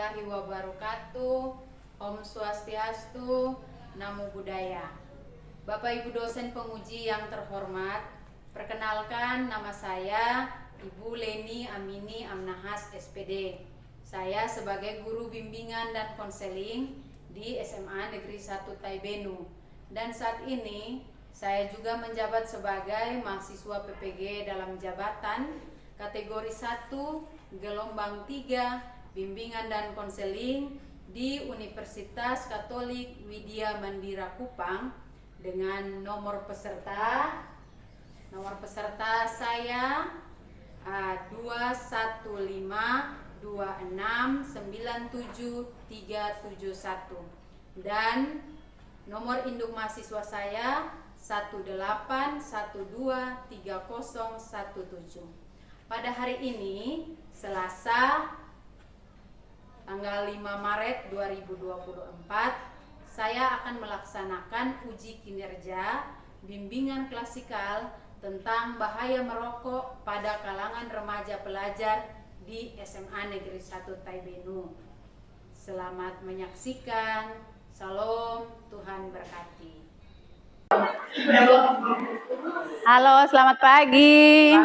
warahmatullahi wabarakatuh. Om Swastiastu, Namo Buddhaya. Bapak Ibu dosen penguji yang terhormat, perkenalkan nama saya Ibu Leni Amini Amnahas SPD. Saya sebagai guru bimbingan dan konseling di SMA Negeri 1 Taibenu. Dan saat ini saya juga menjabat sebagai mahasiswa PPG dalam jabatan kategori 1 gelombang 3 bimbingan dan konseling di Universitas Katolik Widya Mandira Kupang dengan nomor peserta saya 215269731 dan nomor induk mahasiswa saya 181230117. Pada hari ini Selasa tanggal 5 Maret 2024, saya akan melaksanakan uji kinerja bimbingan klasikal tentang bahaya merokok pada kalangan remaja pelajar di SMA Negeri 1 Taibenu. Selamat menyaksikan. Salam, Tuhan berkati. Halo, selamat pagi.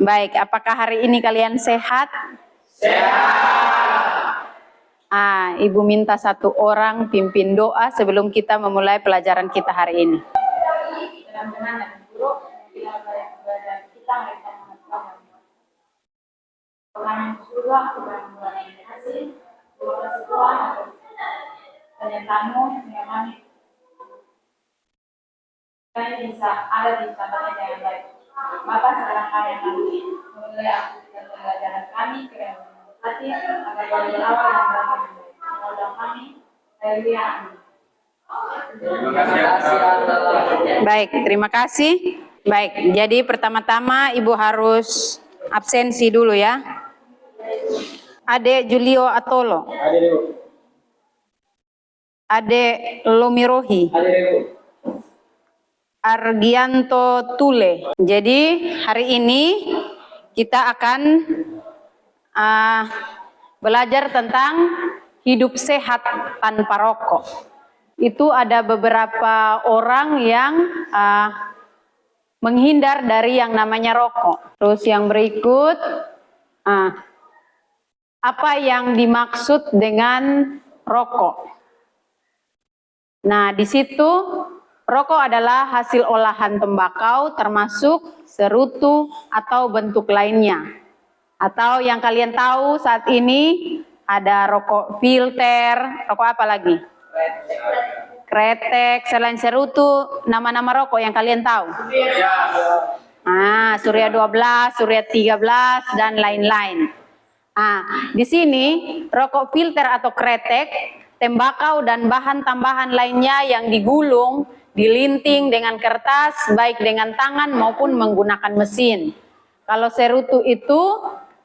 Baik, apakah hari ini kalian sehat? Sehat. Ibu minta satu orang pimpin doa sebelum kita memulai pelajaran kita hari ini. Saya bisa ada di sahabatnya dengan baik. Bapak sekarang kami akan memulai aktivitas pembelajaran kami ke hati agar boleh berawal yang dapat menolak kami. Haleluya. Baik, terima kasih. Baik, jadi pertama-tama Ibu harus absensi dulu ya. Ade Julio Atolo. Ade Lomirohi. Argianto Tule. Jadi hari ini kita akan belajar tentang hidup sehat tanpa rokok. Itu ada beberapa orang yang menghindar dari yang namanya rokok. Terus yang berikut, apa yang dimaksud dengan rokok? Nah, di situ rokok adalah hasil olahan tembakau termasuk serutu atau bentuk lainnya. Atau yang kalian tahu saat ini ada rokok filter, rokok apa lagi? Kretek, selain serutu, nama-nama rokok yang kalian tahu? Surya 12, Surya 13 dan lain-lain. Di sini rokok filter atau kretek, tembakau dan bahan tambahan lainnya yang digulung, dilinting dengan kertas, baik dengan tangan maupun menggunakan mesin. Kalau serutu itu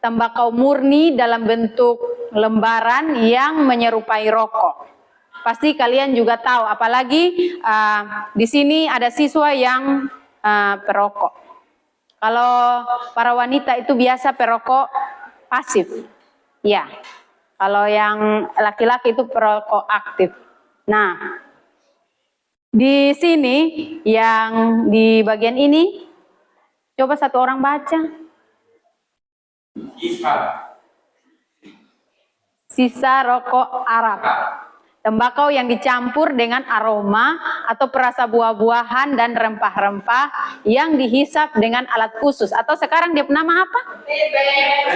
tembakau murni dalam bentuk lembaran yang menyerupai rokok. Pasti kalian juga tahu, apalagi di sini ada siswa yang perokok. Kalau para wanita itu biasa perokok pasif, ya. Kalau yang laki-laki itu perokok aktif. Nah, di sini yang di bagian ini, coba satu orang baca. Sisa rokok Arab. Tembakau yang dicampur dengan aroma atau perasa buah-buahan dan rempah-rempah yang dihisap dengan alat khusus. Atau sekarang dia nama apa?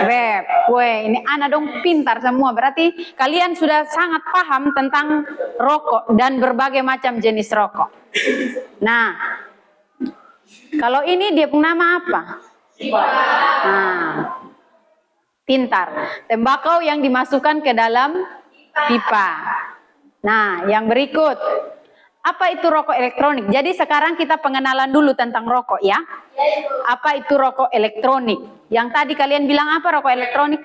Vape. Weh, ini anak dong pintar semua. Berarti kalian sudah sangat paham tentang rokok dan berbagai macam jenis rokok. Nah, kalau ini dia nama apa? Pintar. Tembakau yang dimasukkan ke dalam pipa. Nah, yang berikut, apa itu rokok elektronik? Jadi sekarang kita pengenalan dulu tentang rokok ya. Apa itu rokok elektronik? Yang tadi kalian bilang apa rokok elektronik?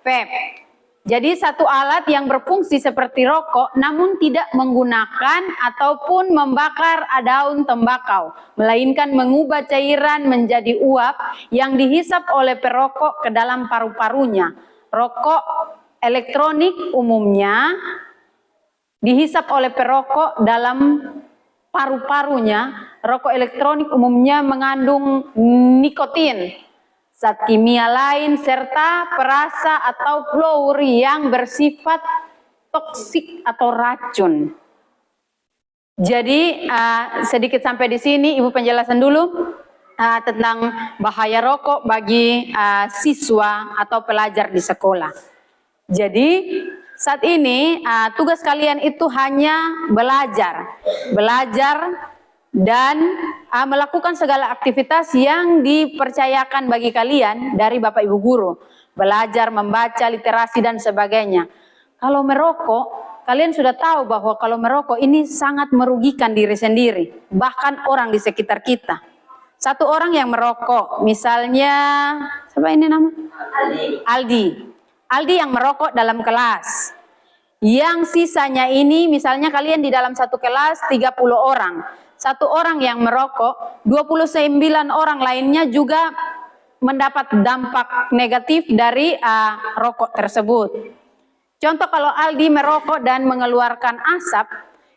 Vape. Jadi satu alat yang berfungsi seperti rokok namun tidak menggunakan ataupun membakar daun tembakau, melainkan mengubah cairan menjadi uap yang dihisap oleh perokok ke dalam paru-parunya. Rokok elektronik umumnya dihisap oleh perokok dalam paru-parunya. Rokok elektronik umumnya mengandung nikotin, zat kimia lain, serta perasa atau fluor yang bersifat toksik atau racun. Jadi sedikit sampai di sini Ibu penjelasan dulu tentang bahaya rokok bagi siswa atau pelajar di sekolah. Jadi saat ini tugas kalian itu hanya belajar dan melakukan segala aktivitas yang dipercayakan bagi kalian dari Bapak Ibu guru. Belajar, membaca, literasi dan sebagainya. Kalau merokok, kalian sudah tahu bahwa kalau merokok ini sangat merugikan diri sendiri, bahkan orang di sekitar kita. Satu orang yang merokok, misalnya siapa ini nama? Aldi yang merokok dalam kelas. Yang sisanya ini misalnya kalian di dalam satu kelas 30 orang. Satu orang yang merokok, 29 orang lainnya juga mendapat dampak negatif dari rokok tersebut. Contoh kalau Aldi merokok dan mengeluarkan asap,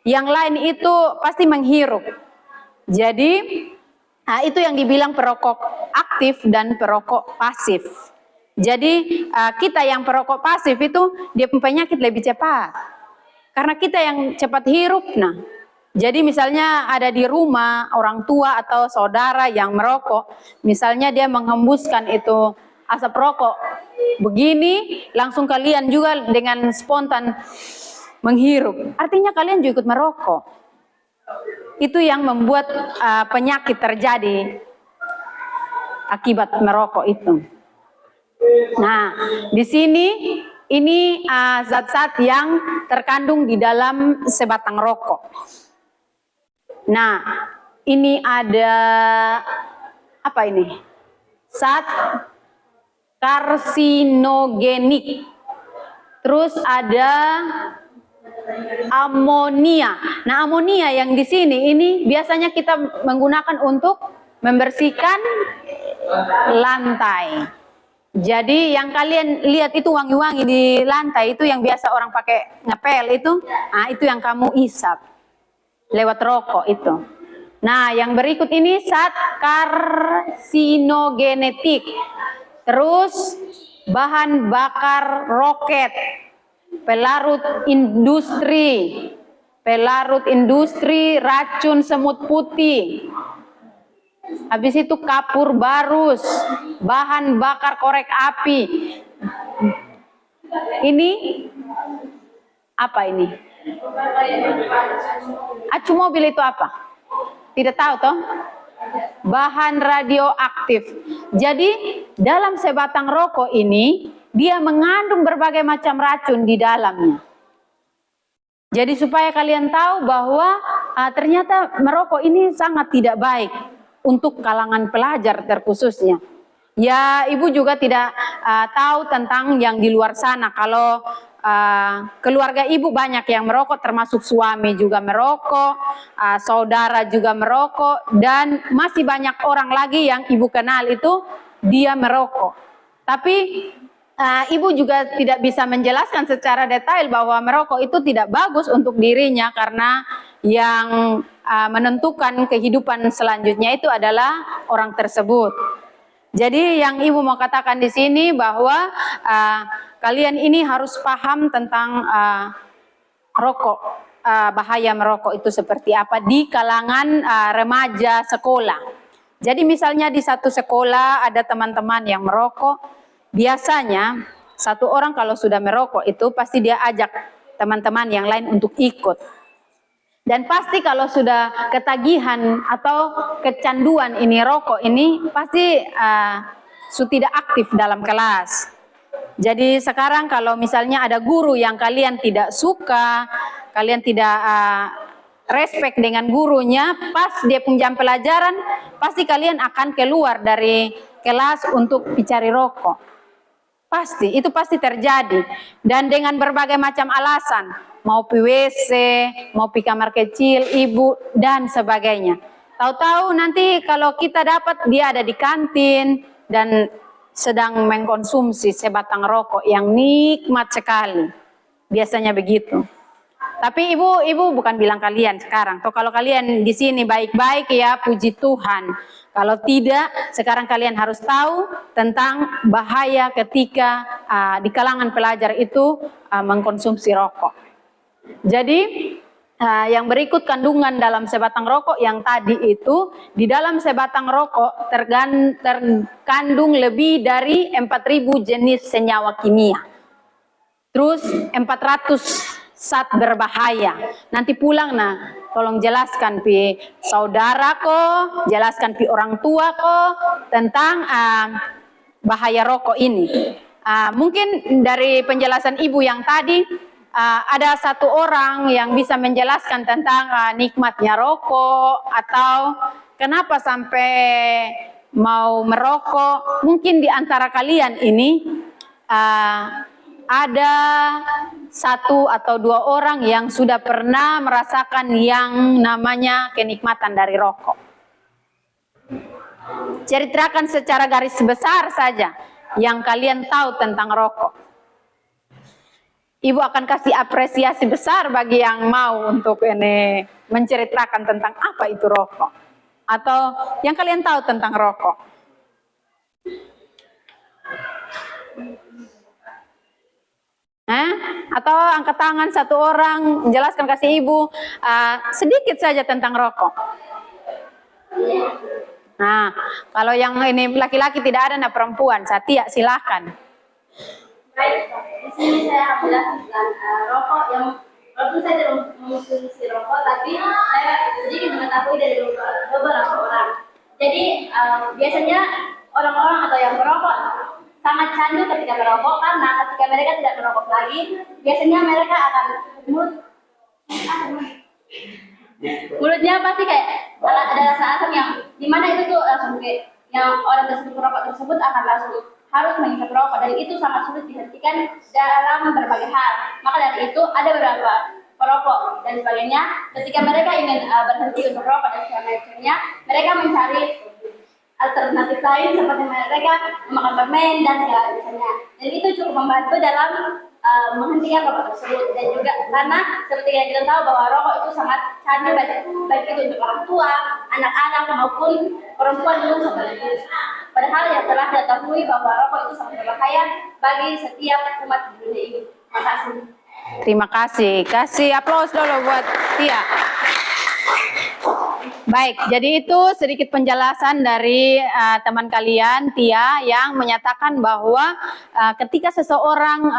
yang lain itu pasti menghirup. Jadi itu yang dibilang perokok aktif dan perokok pasif. Jadi kita yang perokok pasif itu dia penyakit lebih cepat. Karena kita yang cepat hirup. Nah, jadi misalnya ada di rumah orang tua atau saudara yang merokok, misalnya dia menghembuskan itu asap rokok begini, langsung kalian juga dengan spontan menghirup. Artinya kalian juga ikut merokok. Itu yang membuat penyakit terjadi akibat merokok itu. Nah, di sini ini zat-zat yang terkandung di dalam sebatang rokok. Nah, ini ada apa ini? Zat karsinogenik. Terus ada amonia. Nah, amonia yang di sini ini biasanya kita menggunakan untuk membersihkan lantai. Jadi yang kalian lihat itu wangi-wangi di lantai itu yang biasa orang pakai ngepel itu, itu yang kamu isap lewat rokok itu. Nah, yang berikut ini zat karsinogenetik. Terus bahan bakar roket, pelarut industri, racun semut putih. Habis itu kapur barus, bahan bakar korek api. Ini apa ini? Acu mobil itu apa? Tidak tahu toh? Bahan radioaktif. Jadi dalam sebatang rokok ini dia mengandung berbagai macam racun di dalamnya. Jadi supaya kalian tahu bahwa ternyata merokok ini sangat tidak baik untuk kalangan pelajar terkhususnya. Ya, Ibu juga tidak tahu tentang yang di luar sana. Kalau keluarga Ibu banyak yang merokok, termasuk suami juga merokok, saudara juga merokok, dan masih banyak orang lagi yang Ibu kenal itu dia merokok. Tapi Ibu juga tidak bisa menjelaskan secara detail bahwa merokok itu tidak bagus untuk dirinya, karena yang menentukan kehidupan selanjutnya itu adalah orang tersebut. Jadi yang Ibu mau katakan di sini bahwa kalian ini harus paham tentang rokok, bahaya merokok itu seperti apa di kalangan remaja sekolah. Jadi misalnya di satu sekolah ada teman-teman yang merokok, biasanya satu orang kalau sudah merokok itu pasti dia ajak teman-teman yang lain untuk ikut. Dan pasti kalau sudah ketagihan atau kecanduan ini rokok ini pasti tidak aktif dalam kelas. Jadi sekarang kalau misalnya ada guru yang kalian tidak suka, kalian tidak respect dengan gurunya, pas dia punya jam pelajaran, pasti kalian akan keluar dari kelas untuk mencari rokok. Pasti, itu pasti terjadi. Dan dengan berbagai macam alasan, mau pi WC, mau pi kamar kecil, ibu, dan sebagainya. Tahu-tahu nanti kalau kita dapat dia ada di kantin dan sedang mengkonsumsi sebatang rokok yang nikmat sekali. Biasanya begitu. Tapi ibu bukan bilang kalian sekarang. Kalau kalian di sini baik-baik ya, puji Tuhan. Kalau tidak, sekarang kalian harus tahu tentang bahaya ketika di kalangan pelajar itu mengkonsumsi rokok. Jadi yang berikut kandungan dalam sebatang rokok yang tadi itu, di dalam sebatang rokok terkandung lebih dari 4.000 jenis senyawa kimia. Terus 400 zat berbahaya. Nanti pulang tolong jelaskan pi saudara ko, jelaskan pi orang tua ko tentang bahaya rokok ini. Mungkin dari penjelasan ibu yang tadi ada satu orang yang bisa menjelaskan tentang nikmatnya rokok atau kenapa sampai mau merokok. Mungkin di antara kalian ini ada satu atau dua orang yang sudah pernah merasakan yang namanya kenikmatan dari rokok. Ceritakan secara garis besar saja yang kalian tahu tentang rokok. Ibu akan kasih apresiasi besar bagi yang mau untuk ini menceritakan tentang apa itu rokok atau yang kalian tahu tentang rokok. Atau angkat tangan satu orang menjelaskan kasih ibu sedikit saja tentang rokok. Nah, kalau yang ini laki-laki tidak ada, perempuan. Satya, silakan. Baik, di sini saya akan menjelaskan rokok yang walaupun saya tidak mengkonsumsi rokok, tapi saya sedikit mengetahui dari beberapa orang. Jadi biasanya orang-orang atau yang merokok sangat candu ketika merokok karena ketika mereka tidak merokok lagi, biasanya mereka akan mulutnya pasti kayak ada rasa asam yang dimana itu tuh langsung kayak yang orang tersebut merokok tersebut akan langsung harus menghisap rokok dan itu sangat sulit dihentikan dalam berbagai hal. Maka dari itu ada beberapa perokok dan sebagainya ketika mereka ingin berhenti untuk rokok dan sebagainya, mereka mencari alternatif lain seperti mereka memakan permen dan segala macamnya. Dan itu cukup membantu dalam menghentikan rokok tersebut. Dan juga karena seperti yang kita tahu bahwa rokok itu sangat candu baik itu untuk orang tua, anak-anak maupun perempuan dulu seperti itu. Padahal yang telah diketahui bahwa rokok itu sangat berbahaya bagi setiap umat di dunia ini. Terima kasih. Terima kasih. Kasih aplaus dulu buat Tia. Baik, jadi itu sedikit penjelasan dari teman kalian, Tia, yang menyatakan bahwa ketika seseorang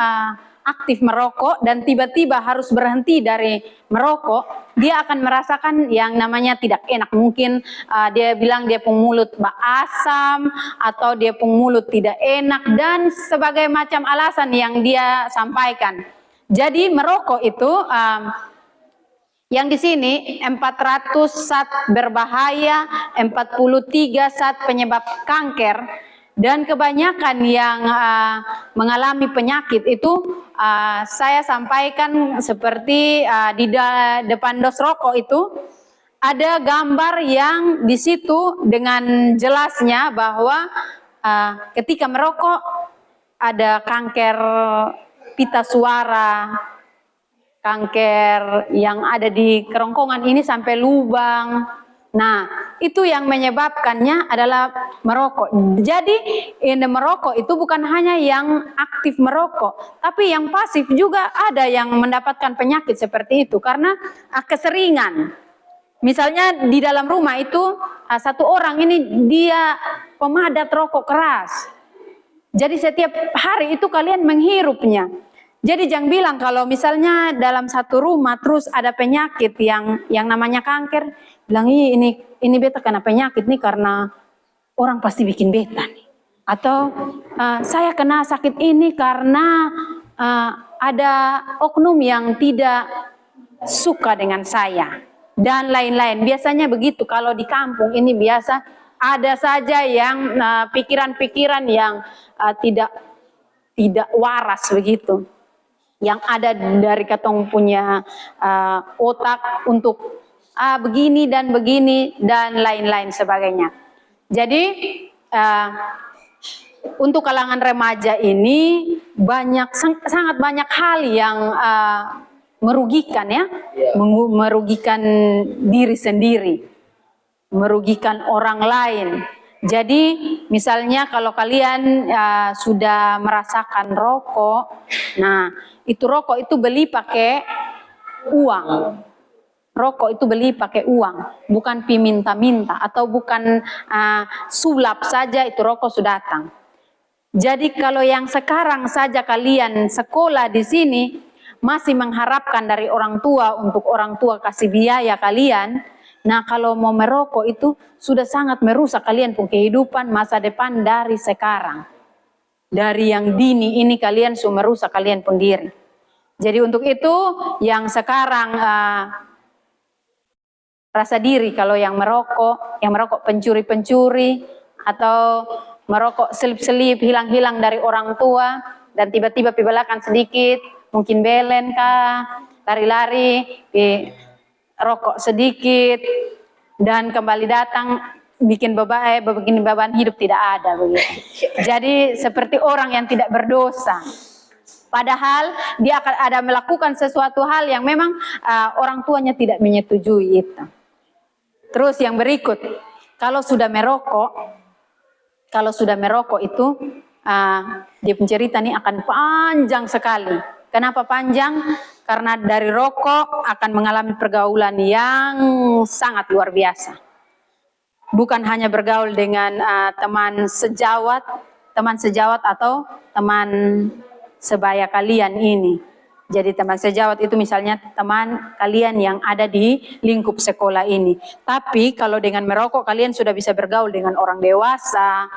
aktif merokok dan tiba-tiba harus berhenti dari merokok, dia akan merasakan yang namanya tidak enak. Mungkin dia bilang dia pun mulut asam, atau dia pun mulut tidak enak, dan sebagai macam alasan yang dia sampaikan. Jadi merokok itu yang di sini 400 zat berbahaya, 43 zat penyebab kanker, dan kebanyakan yang mengalami penyakit itu saya sampaikan seperti di depan dos rokok itu ada gambar yang di situ dengan jelasnya bahwa ketika merokok ada kanker pita suara, kanker yang ada di kerongkongan ini sampai lubang. Nah, itu yang menyebabkannya adalah merokok. Jadi, ini merokok itu bukan hanya yang aktif merokok, tapi yang pasif juga ada yang mendapatkan penyakit seperti itu karena keseringan. Misalnya di dalam rumah itu satu orang ini dia pemadat rokok keras. Jadi setiap hari itu kalian menghirupnya. Jadi jangan bilang kalau misalnya dalam satu rumah terus ada penyakit yang namanya kanker, bilang ini beta kena penyakit nih karena orang pasti bikin beta nih. Atau saya kena sakit ini karena ada oknum yang tidak suka dengan saya dan lain-lain. Biasanya begitu kalau di kampung ini biasa ada saja yang pikiran-pikiran yang tidak tidak waras begitu. Yang ada dari katong punya otak untuk begini dan lain-lain sebagainya. Jadi untuk kalangan remaja ini sangat banyak hal yang merugikan ya, merugikan diri sendiri, merugikan orang lain. Jadi misalnya kalau kalian sudah merasakan rokok, nah itu rokok itu beli pakai uang. Rokok itu beli pakai uang, bukan minta-minta atau bukan sulap saja itu rokok sudah datang. Jadi kalau yang sekarang saja kalian sekolah di sini masih mengharapkan dari orang tua untuk orang tua kasih biaya kalian, nah kalau mau merokok itu sudah sangat merusak kalian pun kehidupan masa depan dari sekarang. Dari yang dini ini kalian sudah merusak kalian pun diri. Jadi untuk itu yang sekarang rasa diri kalau yang merokok pencuri-pencuri atau merokok selip-selip hilang-hilang dari orang tua dan tiba-tiba pibalakan sedikit, mungkin belen kah, lari-lari, rokok sedikit dan kembali datang bikin beban hidup tidak ada begitu. Jadi seperti orang yang tidak berdosa. Padahal dia akan ada melakukan sesuatu hal yang memang orang tuanya tidak menyetujui itu. Terus yang berikut, kalau sudah merokok itu dia pencerita ini akan panjang sekali. Kenapa panjang? Karena dari rokok akan mengalami pergaulan yang sangat luar biasa. Bukan hanya bergaul dengan teman sejawat atau teman sebaya kalian ini. Jadi teman sejawat itu misalnya teman kalian yang ada di lingkup sekolah ini. Tapi kalau dengan merokok kalian sudah bisa bergaul dengan orang dewasa,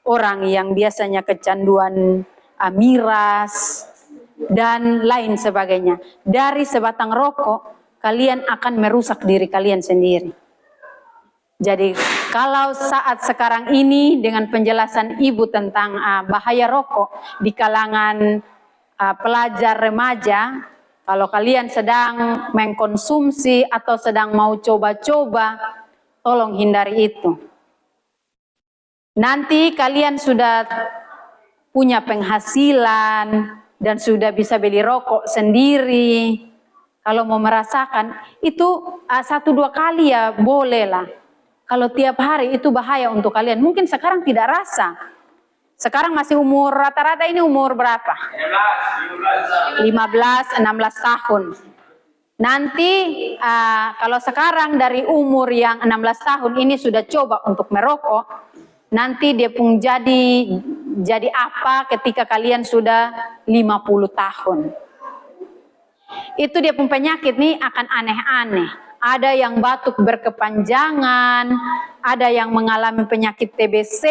orang yang biasanya kecanduan miras dan lain sebagainya. Dari sebatang rokok kalian akan merusak diri kalian sendiri. Jadi kalau saat sekarang ini dengan penjelasan ibu tentang bahaya rokok di kalangan pelajar remaja, kalau kalian sedang mengkonsumsi atau sedang mau coba-coba, tolong hindari itu. Nanti kalian sudah punya penghasilan dan sudah bisa beli rokok sendiri. Kalau mau merasakan itu 1-2 kali ya boleh lah. Kalau tiap hari itu bahaya untuk kalian. Mungkin sekarang tidak rasa. Sekarang masih umur rata-rata ini umur berapa? 15-16 tahun. Nanti kalau sekarang dari umur yang 16 tahun ini sudah coba untuk merokok, nanti dia pun jadi apa ketika kalian sudah 50 tahun. Itu dia pun penyakit nih akan aneh-aneh. Ada yang batuk berkepanjangan, ada yang mengalami penyakit TBC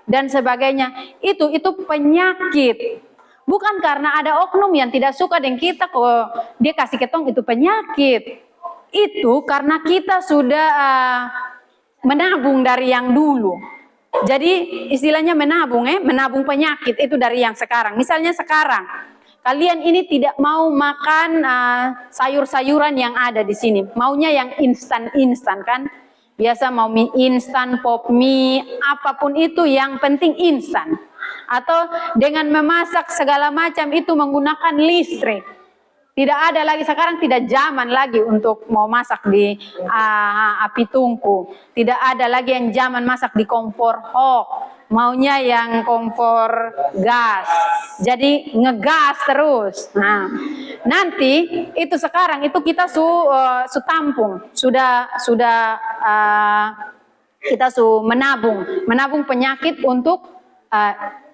dan sebagainya. Itu penyakit. Bukan karena ada oknum yang tidak suka dengan kita kok dia kasih ketong itu penyakit. Itu karena kita sudah menabung dari yang dulu. Jadi istilahnya menabung penyakit itu dari yang sekarang. Misalnya sekarang kalian ini tidak mau makan sayur-sayuran yang ada di sini. Maunya yang instan-instan kan? Biasa mau mie instan, pop mie, apapun itu yang penting instan. Atau dengan memasak segala macam itu menggunakan listrik. Tidak ada lagi sekarang, tidak zaman lagi untuk mau masak di api tungku. Tidak ada lagi yang zaman masak di kompor hok. Maunya yang kompor gas. Jadi ngegas terus. Nah, nanti itu sekarang itu kita tampung. Sudah kita menabung penyakit untuk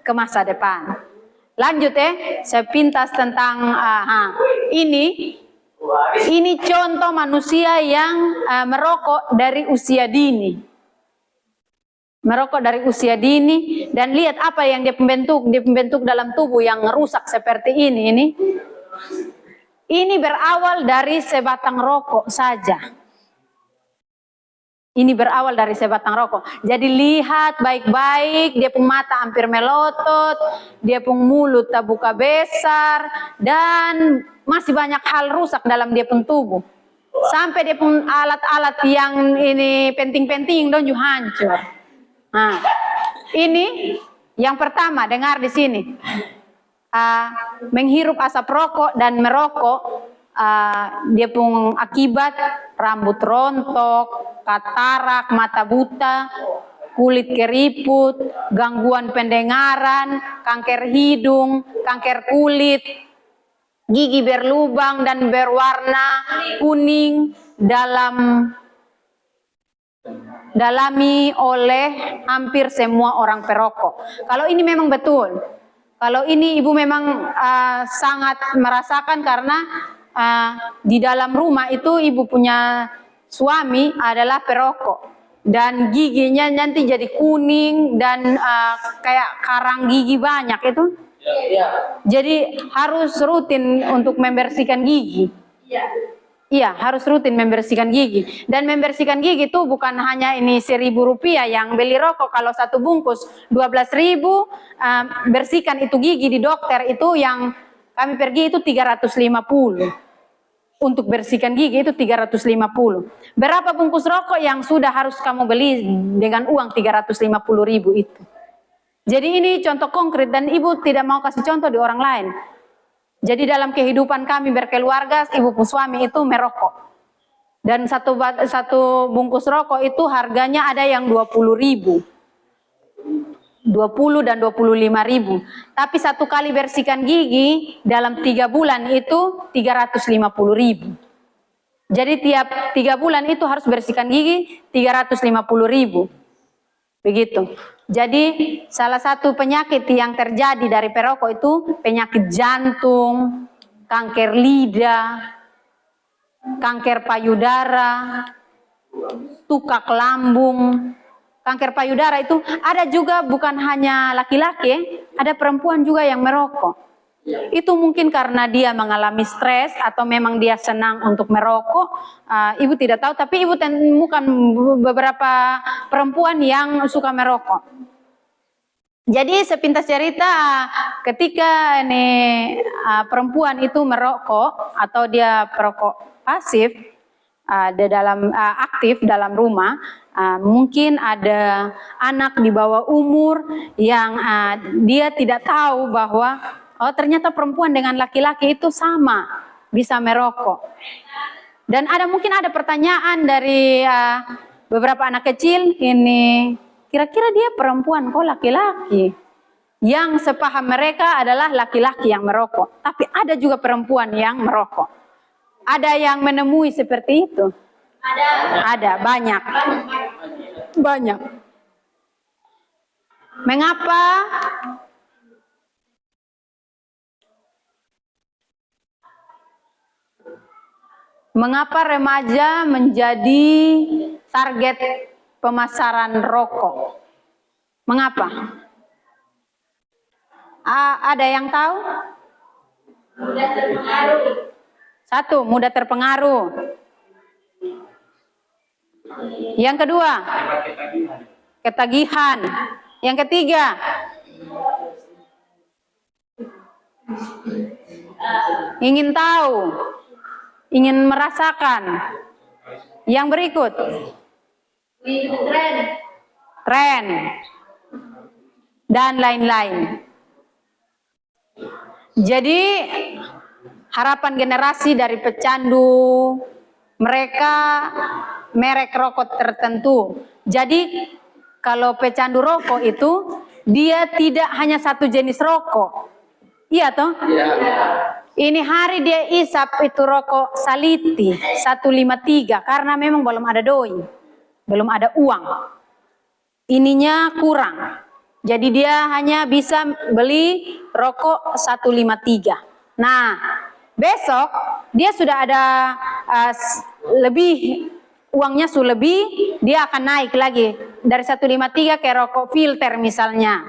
ke masa depan. Lanjut sepintas tentang ini contoh manusia yang merokok dari usia dini. Merokok dari usia dini dan lihat apa yang dia pembentuk dalam tubuh yang rusak seperti ini. Ini berawal dari sebatang rokok saja. Ini berawal dari sebatang rokok. Jadi lihat baik-baik, dia pun mata hampir melotot, dia pun mulut tak buka besar, dan masih banyak hal rusak dalam dia pun tubuh. Sampai dia pun alat-alat yang ini penting-penting dong juga hancur. Nah, ini yang pertama, dengar di sini. Menghirup asap rokok dan merokok, dia pun akibat rambut rontok, katarak, mata buta, kulit keriput, gangguan pendengaran, kanker hidung, kanker kulit, gigi berlubang dan berwarna kuning dalami oleh hampir semua orang perokok. Kalau ini memang betul. Kalau ini ibu memang sangat merasakan karena di dalam rumah itu ibu punya suami adalah perokok dan giginya nanti jadi kuning dan kayak karang gigi banyak itu. Jadi harus rutin untuk membersihkan gigi. Iya, harus rutin membersihkan gigi. Dan membersihkan gigi itu bukan hanya ini Rp1.000 yang beli rokok. Kalau satu bungkus 12.000, bersihkan itu gigi di dokter itu yang kami pergi itu 350. Untuk bersihkan gigi itu 350. Berapa bungkus rokok yang sudah harus kamu beli dengan uang 350.000 itu? Jadi ini contoh konkret dan ibu tidak mau kasih contoh di orang lain. Jadi dalam kehidupan kami berkeluarga, ibu pun suami itu merokok. Dan satu bungkus rokok itu harganya ada yang 20.000. 20 dan 25.000. Tapi satu kali bersihkan gigi dalam 3 bulan itu 350.000. Jadi tiap 3 bulan itu harus bersihkan gigi 350.000. Begitu. Jadi salah satu penyakit yang terjadi dari perokok itu penyakit jantung, kanker lidah, kanker payudara, tukak lambung. Kanker payudara itu ada juga bukan hanya laki-laki, ada perempuan juga yang merokok. Itu mungkin karena dia mengalami stres atau memang dia senang untuk merokok. Ibu tidak tahu, tapi ibu temukan beberapa perempuan yang suka merokok. Jadi sepintas cerita, ketika perempuan itu merokok atau dia perokok pasif, aktif dalam rumah, mungkin ada anak di bawah umur yang dia tidak tahu bahwa ternyata perempuan dengan laki-laki itu sama bisa merokok. Dan mungkin ada pertanyaan dari beberapa anak kecil ini, kira-kira dia perempuan kok laki-laki? Yang sepaham mereka adalah laki-laki yang merokok, tapi ada juga perempuan yang merokok. Ada yang menemui seperti itu? Ada, banyak. Banyak. Mengapa? Mengapa remaja menjadi target pemasaran rokok? Mengapa? Ada yang tahu? Mudah terpengaruh. Satu, mudah terpengaruh. Yang kedua, ketagihan. Yang ketiga, ingin tahu, ingin merasakan. Yang berikut, tren, dan lain-lain. Jadi harapan generasi dari pecandu, mereka merek rokok tertentu. Jadi kalau pecandu rokok itu dia tidak hanya satu jenis rokok. Iya toh? Iya. Ini hari dia isap itu rokok Saliti 153 karena memang belum ada doi. Belum ada uang. Ininya kurang. Jadi dia hanya bisa beli rokok 153. Nah, besok dia sudah ada lebih, uangnya sudah lebih, dia akan naik lagi dari 153 ke rokok filter misalnya.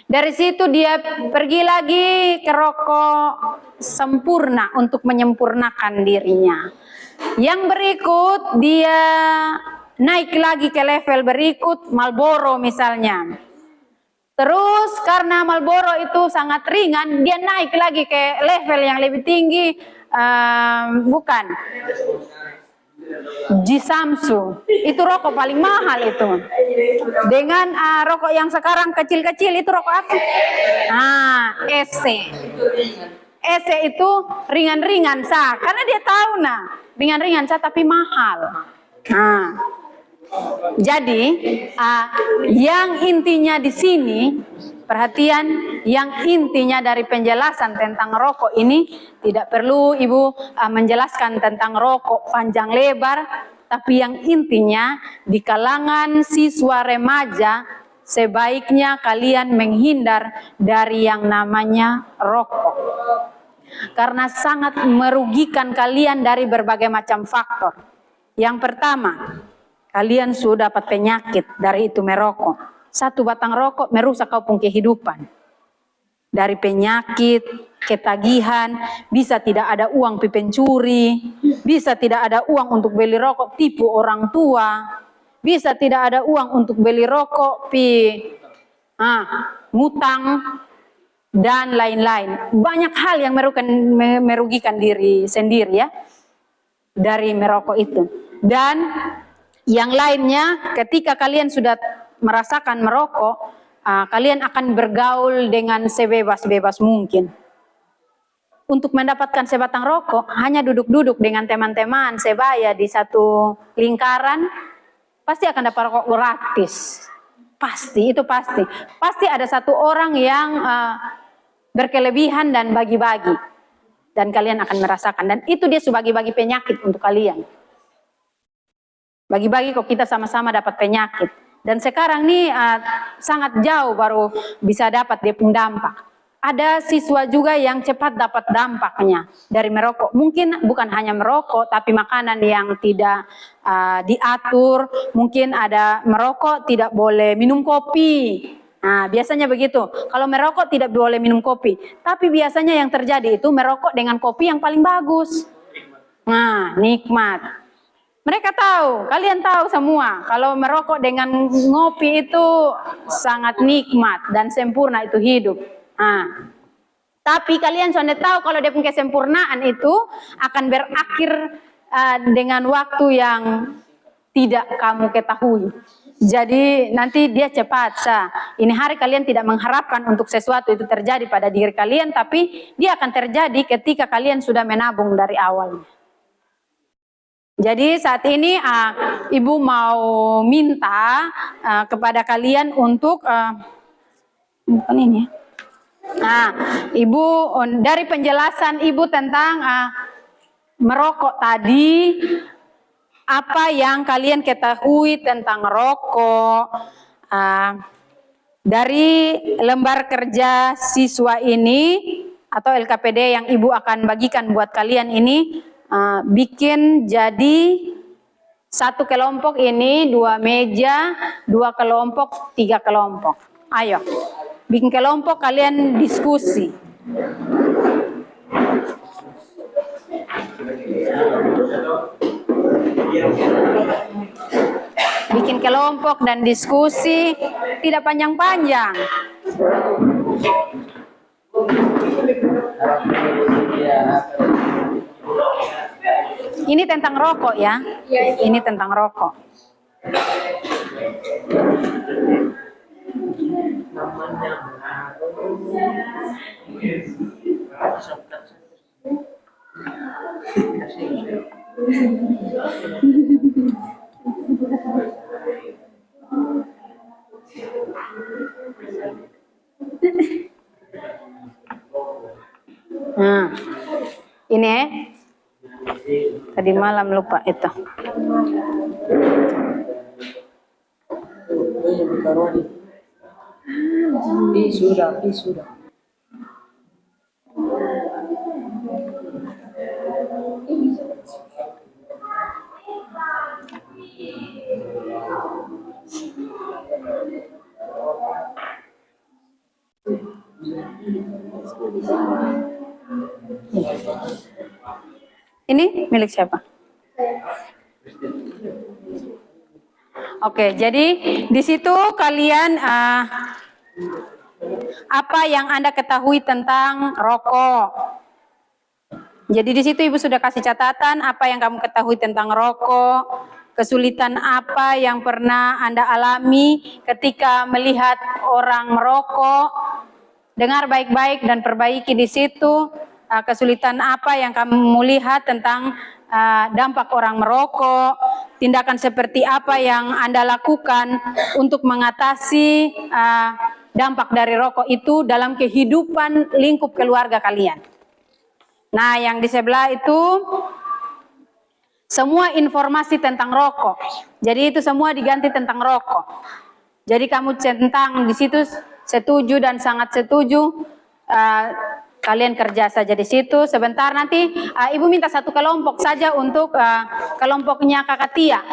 Dari situ dia pergi lagi ke rokok sempurna untuk menyempurnakan dirinya. Yang berikut dia naik lagi ke level berikut, Marlboro misalnya. Terus karena Marlboro itu sangat ringan, dia naik lagi ke level yang lebih tinggi, bukan Jisamsu, itu rokok paling mahal itu. Dengan rokok yang sekarang kecil-kecil itu rokok apa? EC. EC itu ringan-ringan sah, karena dia tahu ringan-ringan sah tapi mahal. Jadi yang intinya di sini, perhatian, yang intinya dari penjelasan tentang rokok ini tidak perlu Ibu menjelaskan tentang rokok panjang lebar, tapi yang intinya di kalangan siswa remaja sebaiknya kalian menghindar dari yang namanya rokok. Karena sangat merugikan kalian dari berbagai macam faktor. Yang pertama, kalian sudah dapat penyakit dari itu merokok. Satu batang rokok merusak kau punya kehidupan. Dari penyakit, ketagihan, bisa tidak ada uang pi pencuri, bisa tidak ada uang untuk beli rokok tipu orang tua, bisa tidak ada uang untuk beli rokok pi ngutang, dan lain-lain. Banyak hal yang merugikan diri sendiri ya dari merokok itu. Dan yang lainnya, ketika kalian sudah merasakan merokok, kalian akan bergaul dengan sebebas-bebas mungkin. Untuk mendapatkan sebatang rokok, hanya duduk-duduk dengan teman-teman sebaya di satu lingkaran, pasti akan dapat rokok gratis. Pasti, itu pasti. Pasti ada satu orang yang berkelebihan dan bagi-bagi. Dan kalian akan merasakan. Dan itu dia bagi-bagi penyakit untuk kalian. Bagi-bagi kok kita sama-sama dapat penyakit. Dan sekarang nih sangat jauh baru bisa dapat dia pun dampak. Ada siswa juga yang cepat dapat dampaknya dari merokok. Mungkin bukan hanya merokok, tapi makanan yang tidak diatur. Mungkin ada merokok tidak boleh minum kopi. Nah, biasanya begitu. Kalau merokok tidak boleh minum kopi. Tapi biasanya yang terjadi itu merokok dengan kopi yang paling bagus. Nah, nikmat. Mereka tahu, kalian tahu semua. Kalau merokok dengan ngopi itu sangat nikmat dan sempurna itu hidup. Tapi kalian sudah tahu kalau dia punya kesempurnaan itu akan berakhir dengan waktu yang tidak kamu ketahui. Jadi nanti dia cepat. Ini hari kalian tidak mengharapkan untuk sesuatu itu terjadi pada diri kalian, tapi dia akan terjadi ketika kalian sudah menabung dari awal. Jadi saat ini Ibu mau minta kepada kalian untuk bukan ini ya. Nah, Ibu dari penjelasan Ibu tentang merokok tadi, apa yang kalian ketahui tentang rokok dari lembar kerja siswa ini atau LKPD yang Ibu akan bagikan buat kalian ini, bikin jadi satu kelompok ini 2 meja, 2 kelompok, 3 kelompok. Ayo. Bikin kelompok, kalian diskusi. Bikin kelompok dan diskusi, tidak panjang-panjang. Ini tentang rokok ya. Ini tentang rokok. Nah, ini tadi malam lupa itu. Sudah. Ini milik siapa? Oke, jadi di situ kalian apa yang Anda ketahui tentang rokok? Jadi di situ Ibu sudah kasih catatan apa yang kamu ketahui tentang rokok, kesulitan apa yang pernah Anda alami ketika melihat orang merokok. Dengar baik-baik dan perbaiki di situ kesulitan apa yang kamu lihat tentang dampak orang merokok, tindakan seperti apa yang Anda lakukan untuk mengatasi dampak dari rokok itu dalam kehidupan lingkup keluarga kalian. Nah, yang di sebelah itu semua informasi tentang rokok. Jadi itu semua diganti tentang rokok. Jadi kamu centang di situ setuju dan sangat setuju. Kalian kerja saja di situ. Sebentar nanti Ibu minta satu kelompok saja untuk kelompoknya Kakak Tia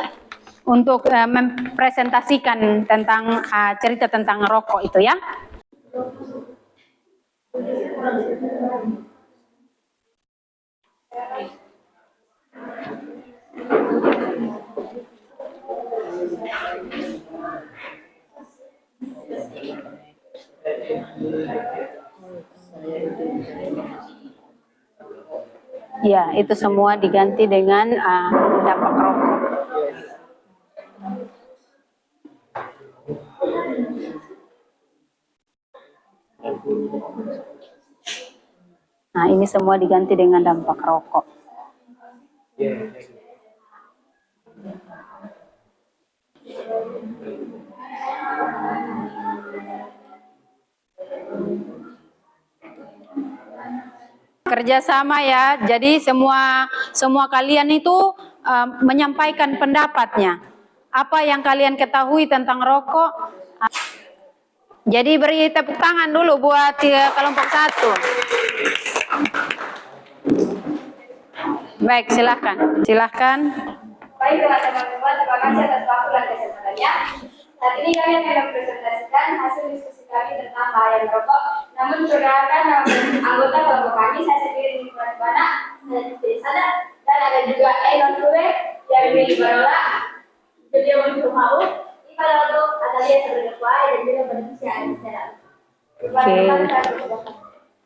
untuk mempresentasikan tentang cerita tentang rokok itu ya. Ya, itu semua diganti dengan dampak rokok. Nah, ini semua diganti dengan dampak rokok. Kerjasama ya, jadi semua kalian itu menyampaikan pendapatnya. Apa yang kalian ketahui tentang rokok? Jadi beri tepuk tangan dulu buat kelompok 1. Baik, silahkan. Baiklah teman-teman, terima kasih atas waktu dan kesempatannya. Saat ini kami akan mempresentasikan hasil diskusi kami tentang bahaya merokok. Namun perkenalkan anggota kelompok kami, saya sendiri Nicholas Bana, saya di sana, dan ada juga Elon Sule, yang dari Barola, beliau untuk mau, Iqbal Aldo, Atalia sebagai kuai, dan juga berdiskusi secara.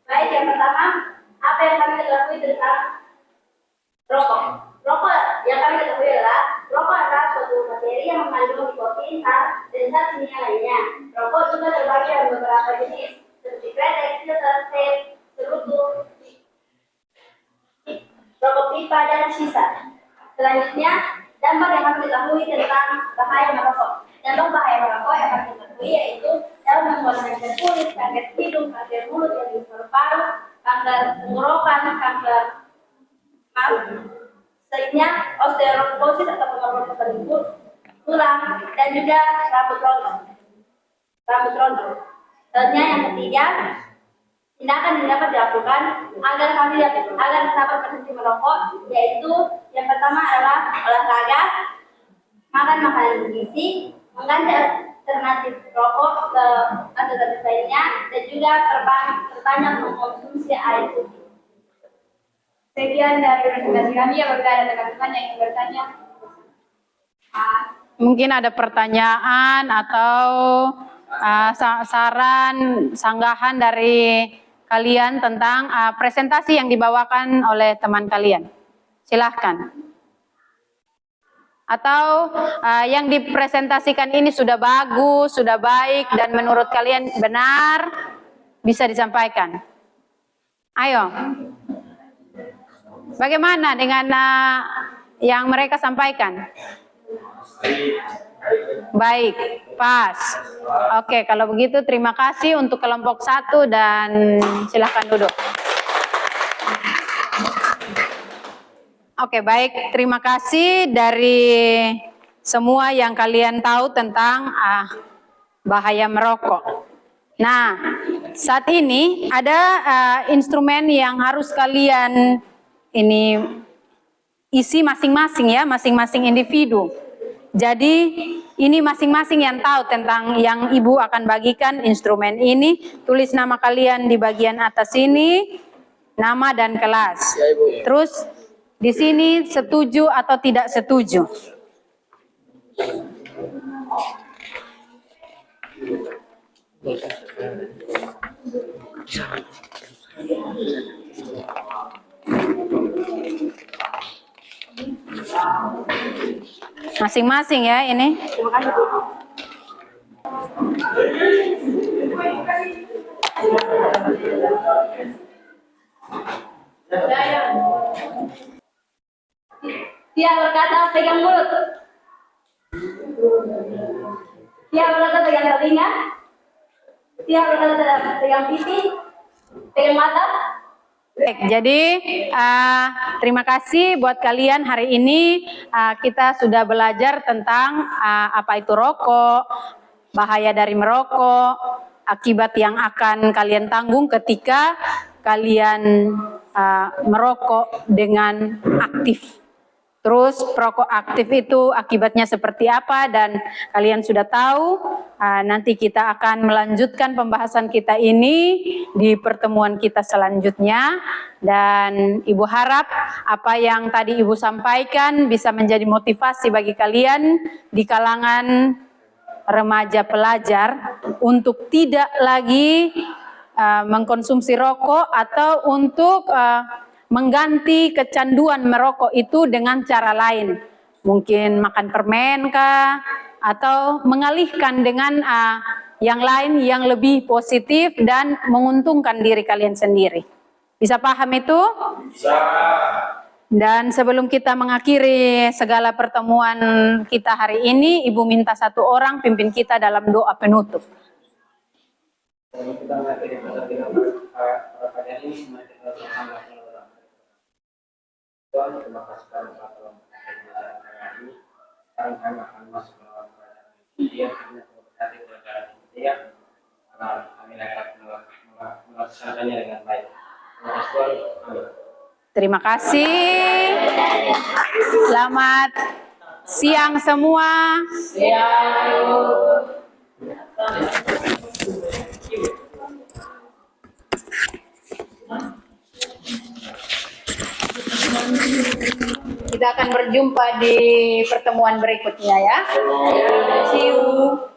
Baik, yang pertama, apa yang kami ketahui tentang rokok? Rokok yang kami ketahui adalah rokok adalah suatu materi yang mengandung nikotin, dan zat kimia lainnya. Rokok juga terbagi dalam beberapa jenis, seperti kretek, filter, vape, cerutu, rokok pipa, dan sisa. Selanjutnya, dampak yang kami ketahui tentang bahaya merokok. Dampak bahaya merokok yang kami ketahui yaitu dalam membuat kanker kulit, kanker hidung, kanker mulut, yang paru-paru, kanker tenggorokan, kanker selanjutnya osteoporosis atau pengorbanan tulang, dan juga rambut rontok. Selanjutnya yang ketiga, tindakan yang dapat dilakukan agar sahabat berhenti merokok, yaitu yang pertama adalah olahraga, makan makanan bergizi, mengganti alternatif rokok ke alternatif lainnya, dan juga perbanyak mengkonsumsi air putih. Sekian dari presentasi kami. Apabila ada teman-teman yang ingin bertanya, mungkin ada pertanyaan atau saran, sanggahan dari kalian tentang presentasi yang dibawakan oleh teman kalian. Silahkan. Atau yang dipresentasikan ini sudah bagus, sudah baik, dan menurut kalian benar, bisa disampaikan. Ayo. Bagaimana dengan yang mereka sampaikan? Baik, pas. Oke, kalau begitu terima kasih untuk kelompok 1 dan silakan duduk. Oke, baik. Terima kasih dari semua yang kalian tahu tentang bahaya merokok. Nah, saat ini ada instrumen yang harus kalian ini isi masing-masing ya, masing-masing individu. Jadi ini masing-masing yang tahu tentang yang Ibu akan bagikan instrumen ini. Tulis nama kalian di bagian atas ini, nama dan kelas. Terus di sini setuju atau tidak setuju. Masing-masing ya ini. Terima kasih Bu. Dia berkata pegang mulut. Dia berkata pegang telinga. Dia berkata pegang pipi, pegang mata. Baik, jadi terima kasih buat kalian hari ini kita sudah belajar tentang apa itu rokok, bahaya dari merokok, akibat yang akan kalian tanggung ketika kalian merokok dengan aktif. Terus perokok aktif itu akibatnya seperti apa dan kalian sudah tahu. Nanti kita akan melanjutkan pembahasan kita ini di pertemuan kita selanjutnya. Dan Ibu harap apa yang tadi Ibu sampaikan bisa menjadi motivasi bagi kalian di kalangan remaja pelajar untuk tidak lagi mengkonsumsi rokok atau untuk mengganti kecanduan merokok itu dengan cara lain. Mungkin makan permen kah, atau mengalihkan dengan yang lain yang lebih positif dan menguntungkan diri kalian sendiri. Bisa paham itu? Bisa. Dan sebelum kita mengakhiri segala pertemuan kita hari ini, Ibu minta satu orang pimpin kita dalam doa penutup. Kita mengakhiri pada ini semua kita bersama. Tuhan, terima kasih karena telah memperhatikan ini. Sekarang kami akan masuk ke dalam dia karena berkati kepada dia agar kami dapat melaksanakannya dengan baik. Terima kasih Tuhan. Amin. Terima kasih. Selamat siang semua. Siang. Kita akan berjumpa di pertemuan berikutnya ya. See you.